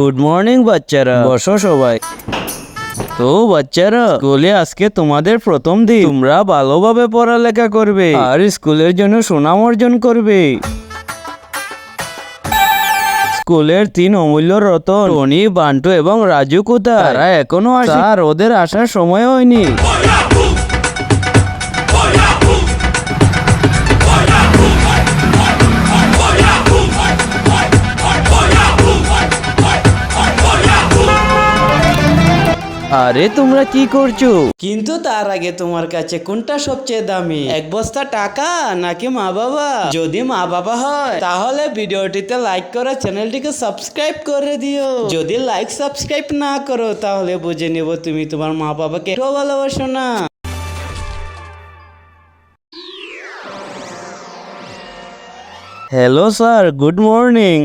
Good morning বাচ্চারা, বসো সবাই। তো বাচ্চারা, স্কুলে আজকে তোমাদের প্রথম দিন। তোমরা ভালোভাবে পড়ালেখা করবে আর স্কুলের জন্য সুনাম অর্জন করবে। স্কুলের 3 অমূল্য রতন টনি, বান্টু এবং রাজু কোথায়? তারা এখনো আসে? আর ওদের আসার সময় হয়নি। আরে তোমরা কি করছো? কিন্তু তার আগে তোমার কাছে কোনটা সবচেয়ে দামি, এক বস্তা টাকা নাকি মা বাবা? যদি মা বাবা হয় তাহলে ভিডিওটিতে লাইক করে চ্যানেলটিকে সাবস্ক্রাইব করে দিও। যদি লাইক সাবস্ক্রাইব না করো তাহলে বুঝে নেব তুমি তোমার মা বাবাকে একটু ভালোবাসো না। Hello sir, good morning.